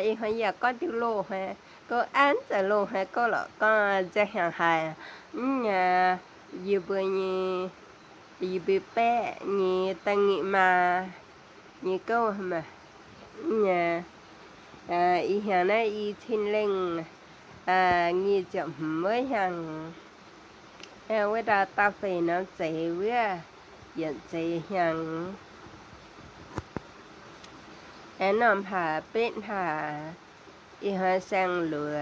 อีหอยก็ติโลฮะก็อันจะโลฮะก็ละก็จะหาหายยีบยียีบแปะยีตังยีมายีก็มาอีหยังนะอีทินเล่งยีจะเมื่อยังเวลาตาเฟน้ำใจเว้ยยันใจยังนำผ่าเป็นผ่าอีหอยแสงเหลือ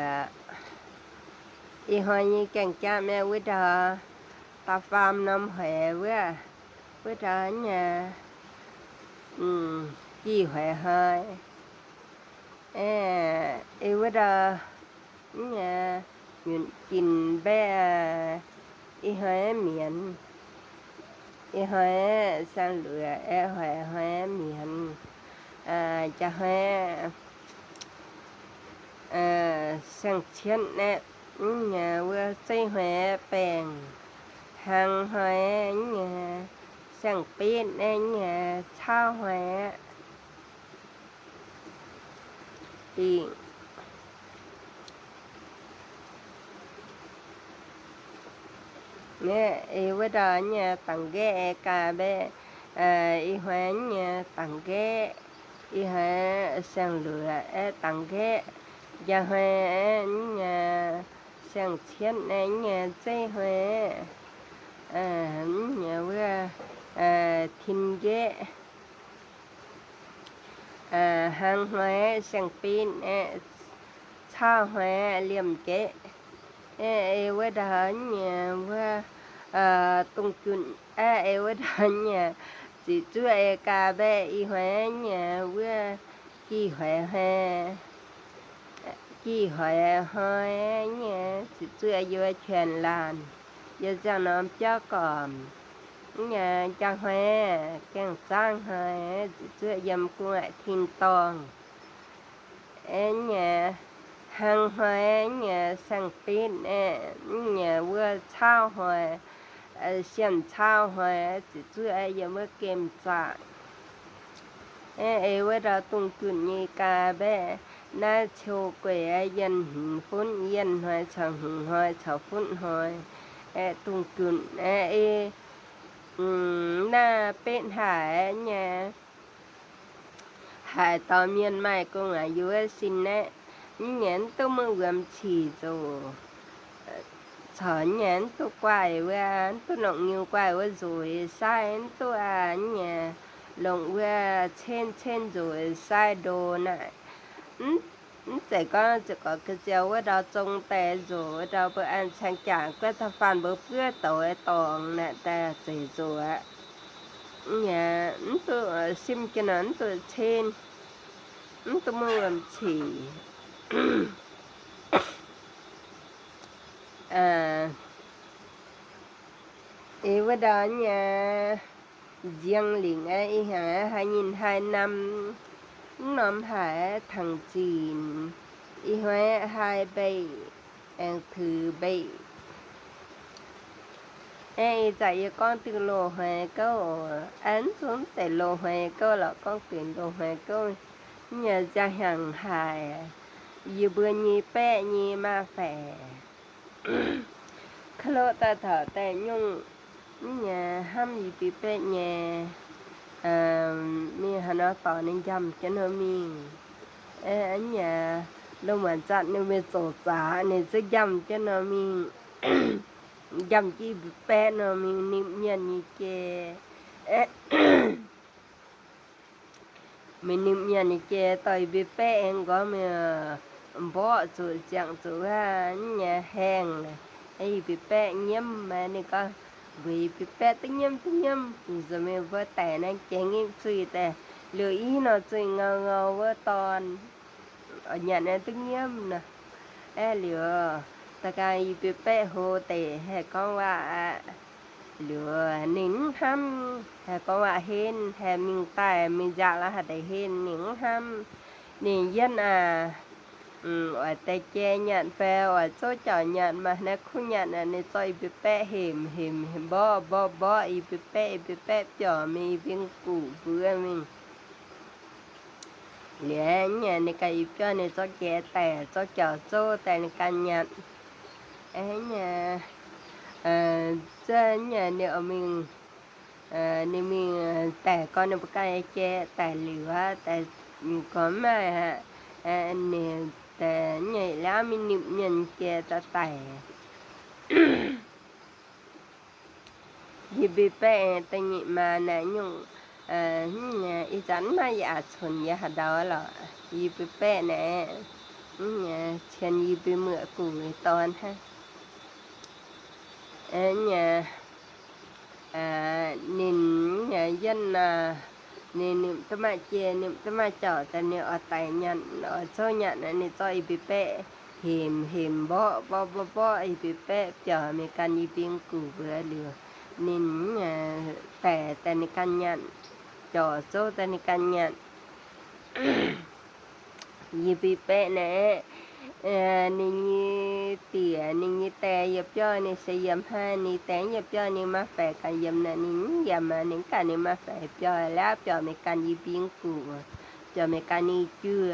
อีหอยยีแก่งจ้าแม่วิดาตาฟาร์มน้ำแหวเว้ยวิดาเนี่ยกี่หอยหอยวิดาเนี่ยกินแบ่อีหอยเหมียนอีหอยแสงเหลือหอยเหมียนจะให้sang chiến nè nhà vừa xây huế bèn hàng huế nhà sang bên nè nhà thao huế thì nè vừa đó nhà tặng ghé cả bé y huế nhà tặng ghé y huế sang lửa tặng ghé giờ huế nhà sang chiến này nhà chơi huế nhà vừa thìn ghé hàng huế sang pin thao huế liềm ghé vừa đó nhà vừa tung chun vừa đó nhà chỉ chơi cà bè y huế nhà vừa kỳ huếกี่หอยหอยเนี่ยสิเสื้ออยู่แขนลานอย่าจะน้ำเจ้าก่อนเนี่ยจังหอยแกงสร้างหอยสิเสื้อยำกุ้งทินตองเนี่ยหังหอยเนี่ยสังปิดเนี่ยเวอเช้าหอยเสียนเช้าหอยสิเสื้ออย่าเมื่อเกมจ่าเวลาตรงจุดนี้กาแบน่าโชกวยยันฟุ้นยันหอยฉางหอยฉาฟุ้นหอยตุงกุนน่าเป็นหายเนี่ยหายตอนเมียนใหม่ก็อายุสินแน่เหงียนตัวมือวมฉี่โจสอนเหงียนตัวกวายว่าตัวหนองงิวกวายว่าสวยใส่ตัวเนี่ยลงว่าเช่นสวยใส่โดน่ะแต่ก็จะก็คือเจ้าว่าเราจงแต่อยู่เราเปิดอันช่างจากก็ถ้าฟันเพื่อตัวตองน่ะแต่สิจัวเนี่ยตัวซิมกันนั้นตัวเช่นตัวมือฉี่ว่าดอนเนี่ยเจียงหลิงหาให้ยินให้นำน้ำหาทางจีนอีห้อยหายใบถือใบใจก้อนตือโลหอยก็อันสนแต่โลหอยก็แล้วก็ตื่นโลหอยก็เนี่ยจะห่างหายอยู่เบื่อยีแปะยีมาแฝคโลตาเถาแต่ยุ่งเนี่ยห้ามยีปีแปะเนี่ยมีหน้าต่อในยำกันมีอันเนี่ยเราเหมือนจัดในเวโซจาเนี่ยจะยำกันมียำจีแปะมีนิมยันนี่แกมีนิมยันนี่แกต่อยบิแปะเองก็มีบ่จุจังจุว่าเนี่ยแห้งบิแปะเยี่ยมมานี่ก็vì bị bé tự nhiên rồi mình vỡ tẻ này chén im suy tẻ lửa ý nó suy ngầu vỡ toàn ở nhà này tự nhiên nè lửa ta cái bị bé hồ tẻ hay conว่าlửa nín hăm hay conว่าhên hay mình tài mình dạ là hạt để hên nín hăm nín dân ở tay che nhận phê ở chỗ chở nhận mà nó không nhận là nó cho bị bẹ hiểm bo bị bẹ chở mình viên củ vừa mình เหลือเนี่ยในกายเปียในจอแก่แต่จอเจ้าโจ้แต่ในการยัดเนี่ยจะเนี่ยเนี่ยมึงนี่มีแต่ก็ในประกายแก่แต่หรือว่าแต่ก็ไม่ฮะเนี่ยแต่เนี่ยแล้วมีนิบเงินแก่แต่ยิบไปแต่นี่มานะยุ่งเนี่ยอีจันมาอยากชนยาดาวหรอยิบไปนะเนี่ยเช่นยิบเมื่อกูตอนฮะเนี่ยนินเนี่ยยันนี่นิมตมาเจนิมตมาเจ้าแต่เนี่ยเอาไตยันเอาโซยันอันนี้จ้อยไปหิมบ่ไอ้ไปเจ้ามีการยิปิงกูเบื่อเหลือนินแต่ในการยันจ่อโซแต่ในการยันยิไปนะนี่เตี่ยนี่แต่ยับย่อนี่เสียมห้านี่แต่ยับย่อนี่มาแฝกกันยำนะนี่ยำมานี่กันนี่มาแฝกย่อแล้วย่อมีการยิปิงกูย่อมีการนี่เจือ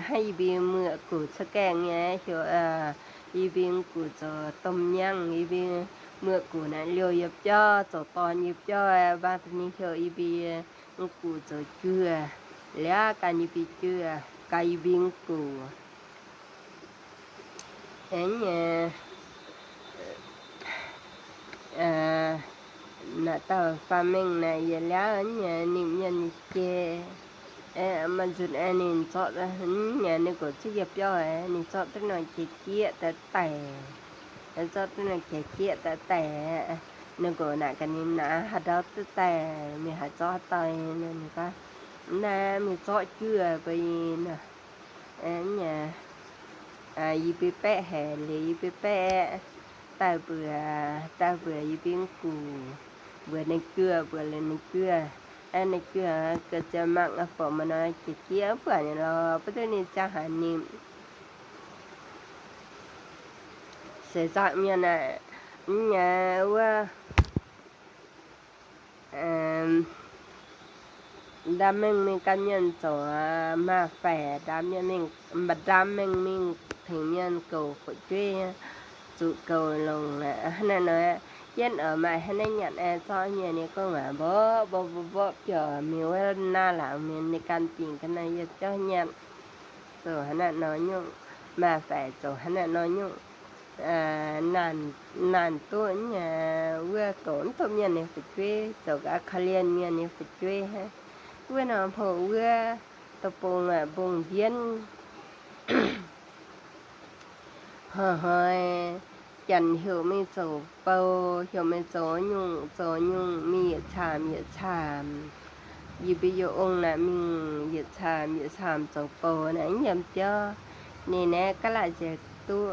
ให้บีเมื่อกูสแกงไงเหี่ยวอีบิงกูจะต้มยำอีบิเมื่อกูนะเลียวยับย่อจะตอนยับย่อบางทีเหี่ยวอีบีกูจะเจือแล้วการยิปิเจือไก่บิงกูน่ะตาฟาร์มิงนะยะแล้วเนี่ยนิมยันเจมันจุดอันนี้จอดเนี่ยนี่ก็สิยับย่อนี่จอดตั้งหน่อยเจี๊ยแต่จอดตั้งหน่อยเจี๊ยแต่นี่ก็น่ะกันนี่นะหาดาวแต่มีหาจอดตายนั่นก็น่ะมีจอดเจือไปน่ะเนี่ยยิไปแปะแห่เลยยิไปแปะตาเบื่อยิปิงกูเบื่อในเกลือเบื่อเลยในเกลือในเกลือก็จะมักฝอมน้อยเจี๊ยบเพื่อนเราปะตัวนี้จะหานิ่มเสียจากเมียน่ะเนี่ยว่าดามงมีกันยันตัวมาแฝดามยันมิงบัดดามมงมิงถึงยันเก่าฝุช่วยจุเก่าลงนะนั่นน่ะยันมาให้ในยันซ้อเนี่ยนี่ก็ว่าบ่เปียมีว่าหน้าหลังมีในการปิ่งกันนะยันเจ้ายันตัวหั่นน่ะน้อยยุ่งมาแฝตัวหั่นน่ะน้อยยุ่งนานตัวเนี่ยเว้อก่อนตัวเนี่ยนี่ฝุช่วยตัวก็คเรียนเนี่ยนี่ฝุช่วยฮะเว้อน้ำพอเว้อตะปงบงเบียนhơi dần hiểu mi dấu bầu hiểu mi dấu nhung mi yết chàm vì bây giờ ông là mình yết chàm dấu bầu nè nhầm cho nè nè cái là sẽ tu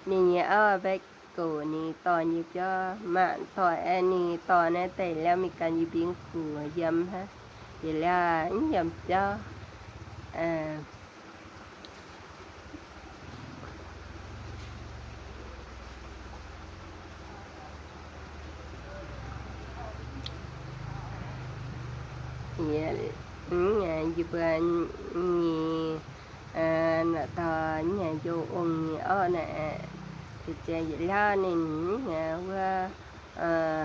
nè nhớ về cổ nè tò nhịp cho mạng tò nè tò nè tẩyแล้วมีการยิบิงกูยำฮะเดี๋ยวแล้วยำcho nhà dịp nhì nè tờ nhà vô ung ở nè thì chơi vậy la nên nhà qua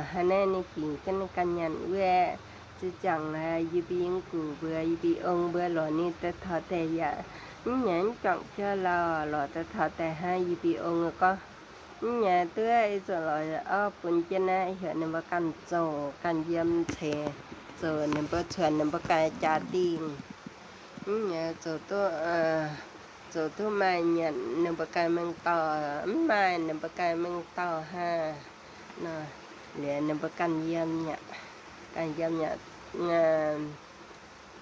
hai anh chị cái căn nhà qua chứ chẳng là dịp biếng cụ vừa dịp ông vừa lò ni ta thọ tè dạ nhà chọn cho lò ta thọ tè hai dịp ông có nhà tươi rồi ở bên trên này hiện nay mà căn trổ căn dâm thề rồi nên bữa chuyện nên bữa cái trả tiền nhà rồi tôi mai nhận nên bữa cái mình tỏ mai nên bữa cái mình tỏ ha nè liền nên bữa căn dâm nhặt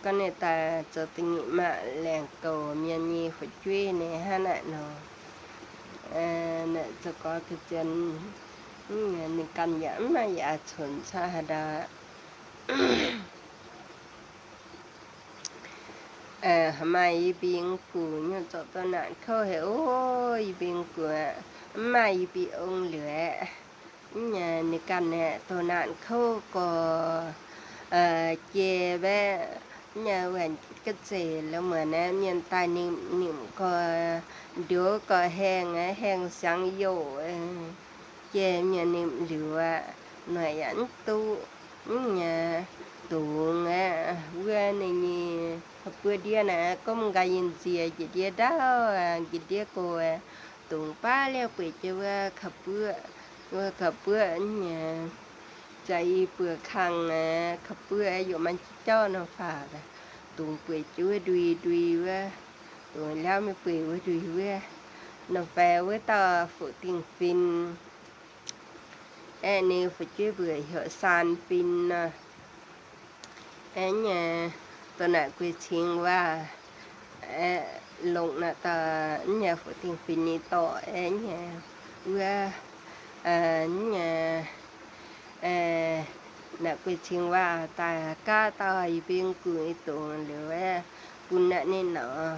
con này ta cho tình mà làng cầu miền nhi phải truy này ha lại nó nè cho có cái chân nên căn nhẫn mà dạ chuẩn xa đó mai biếng cụ nhớ cho tôi nạn khâu hiểu ôi biếng của mai bị ông lửa nhà này căn nè tôi nạn khâu có chè bé nhà quen cái gì là mà nè miền Tây niệm có đứa có hàng sáng dỗ chè miền niệm lửa nói ảnh tu nhà tu nghe quê này nhỉ bữa dia nè có một cái gì chỉ dia đó chỉ dia cô tu ba leo bị chơi khập bữa nhàใจเปลือกคังขับเปื้ออยู่มันเจ้าน้ำฝาดตุงเปื่อยจุ้ยดุยว่าตัวแล้วไม่เปื่อยว่าดุยว่าน้ำแฟว่าต่อฝูติงฟินนี่ฝูจุ้ยเบื่อเหอะซานฟินนะเนี่ยตัวน่ะกุยชิงว่าลงน่ะต่อเนี่ยฝูติงฟินนี่ต่อเนี่ยว่าน่ะกุยชิงว่าตากาตายเป็นกุยตัวหรือว่าปุณะนี่เนาะ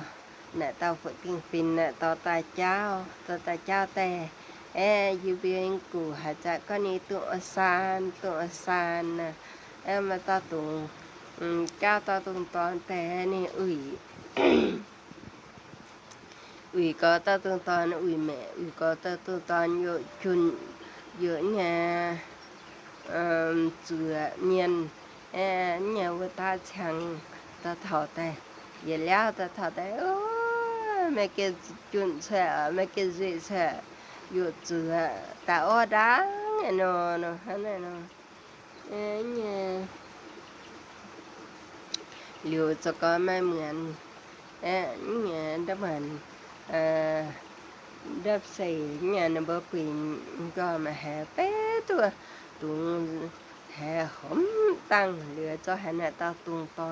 น่ะตาฝูติงฟินน่ะต่อตาเจ้าแต่อยู่เป็นกูหาจะก็นี่ตัวซานน่ะมาต่อตรงก้าวต่อตรงตอนแต่นี่อุ้ยก็ต่อตรงตอนอุ้ยแม่อุ้ยก็ต่อตรงตอนอยู่จุนเยอะเนี่ยเจือเมียนเนี่ยว่าตาชังตาเฒ่าแต่อย่าแล้วตาเฒ่าแต่โอ้แม่เกจุนแซ่แม่เกสิแซ่อยู่เจือตาอ้อดังเนาะหั่นน่ะเนาะเนี่ยเหลียวจะก็ไม่เหมือนเนี่ยดับมันดับใส่เนี่ยนะบ่ปีนก็มาหาเป้ตัวตุงแห่หอมตั้งเหลือเจ้าแห่น่ะตาตุงตอ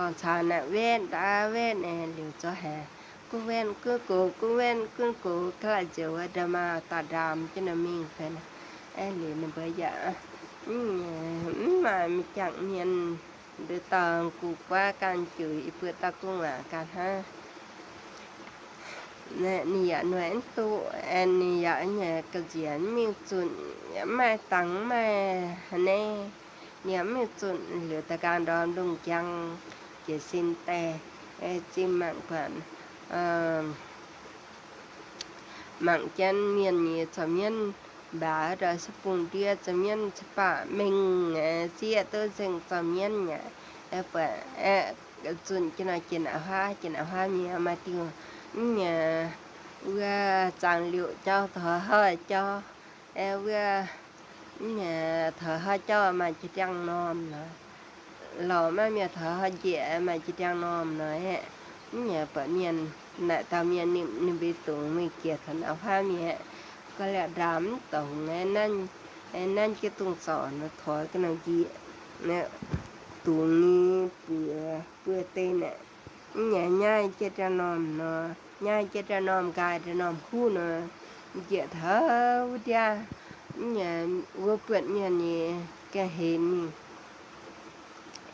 นชาน่ะเว้นตาเว้นเหลือเจ้าแห่กูเว้นกูเว้นกูคลาเจอว่าดามาตาดามจะน่ะมิงแฟนเหลือน่ะบ่อยะมามีจังเนียนเดือตองกูว่าการจุยเพื่อตะกุ้งการฮะเนี่ยหน่วยตัวเนี่ยเนี่ยกระเจียนมีจุนไม่ตังไม่เนี่ยมีจุนเหลือแต่การดอนดุงจังเจสินแต่จิมมังกวนมังจันเมียนนี่จะเมียนบาดาสปุงเดียจะเมียนสปะเมงเสียตัวเซิงจะเมียนเนี่ยปะจุนจะน่ากินอาหารมีมาติวเนี่ยว่าจังliệu cho thở hơi choว่าเนี่ยthở hơi cho mà chỉ đang nom nữa lò mà mẹ thở hơi dễ mà chỉ đang nom nữaเนี่ยปะเมียนน่ะตาเมียนนี่ไปตรงไม่เกียรติเอาผ้าเมียก็แลดามตรงนั่นจะตรงสอนถอยกันเอาจีเนี่ยตรงนี้เปื่อเต้นน่ะเนี่ยง่ายจะจะนอมเนาะง่ายจะจะนอมกายจะนอมคู่เนาะเกียรติเฮาวิทยาเนี่ยว่าเปิดเนี่ยนี่แกเห็น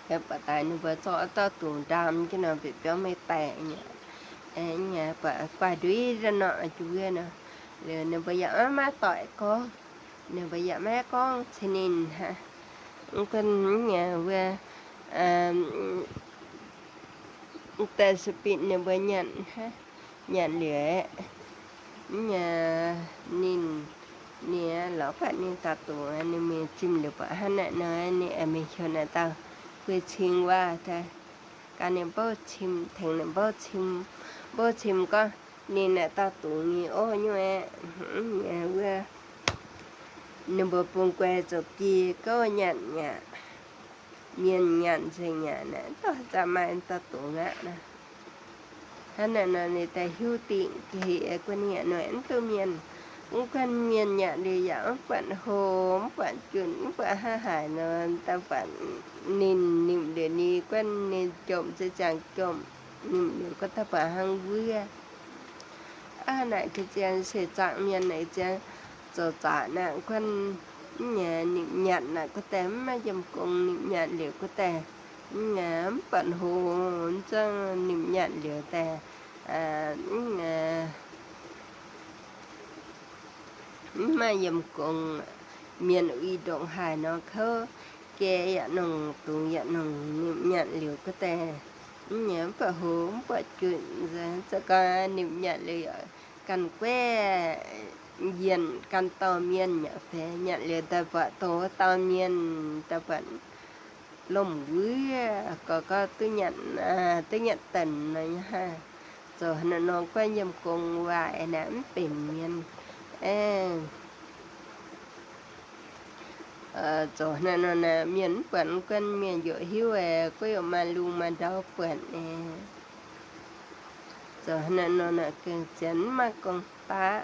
แค่ปะตายนี่บ่ซ้อตาตุ่มดำจังน่ะเปียวไม่แตกเนี่ยเนี่ยปะกว่าดุยจะเนาะจุเนาะเลยเนี่ยบ่อยากมาต่อยก็เนี่ยบ่อยากแม่ก้องชนินฮะคนเนี่ยว่าแต่สปิดเนี่ยบ่ยันฮะยันเหลือเนี่ยนินเนี่ยหลอกปะนี่ตาตัวนี่มีจิ้มหรือปะหั่นน่ะเนาะนี่มีชนน่ะตาคือชิงว่าแต่การเนี่ยบ่ชิมถึงเนี่ยบ่ชิมก็นี่น่ะตาตัวนี่โอ้ยเนี่ยว่าเนี่ยบ่ปงแกจบกีก็ยันเนี่ยเมียนยันสิเนี่ยนะต่อจะมาตะตุงะนะท่านน่ะนี่แต่หิวติที่กว่าเนี่ยหน่อยอันตัวเมียนกันเมียนเนี่ยดีอย่างปันโหมปันจุนปันหายนอนตะปันนินนิ่มเดี๋ยวนี้กว่านี่จมจะจังจมนิ่มเดี๋ยวก็ตะปันหังเบื่อไหนคือจังเสจังเมียนไหนจังจะจ่าน่ะคนเนี่ยนิมยันน่ะก็แต่มาจำกงนิมยันเหลียวก็แต่งามปันโหจังนิมยันเหลียวแต่มาจำกงเมียนอุยดงหายเนาะเขาแก kê ya nong tung ya nong nhận liều cái tè nhớ phải hốm phải chuyện ra sẽ có niệm nhận liều cần quê diện cần tò miên nhở phê nhận liều ta vợ tố tò miên ta vẫn lồng quý có tôi nhận tần này ha rồi nó quay nhầm cùng vài nãm bình miên rồi nó miền quần quân miền dội hiu có mà lu mà đau quần rồi nó cái chấn mà con ta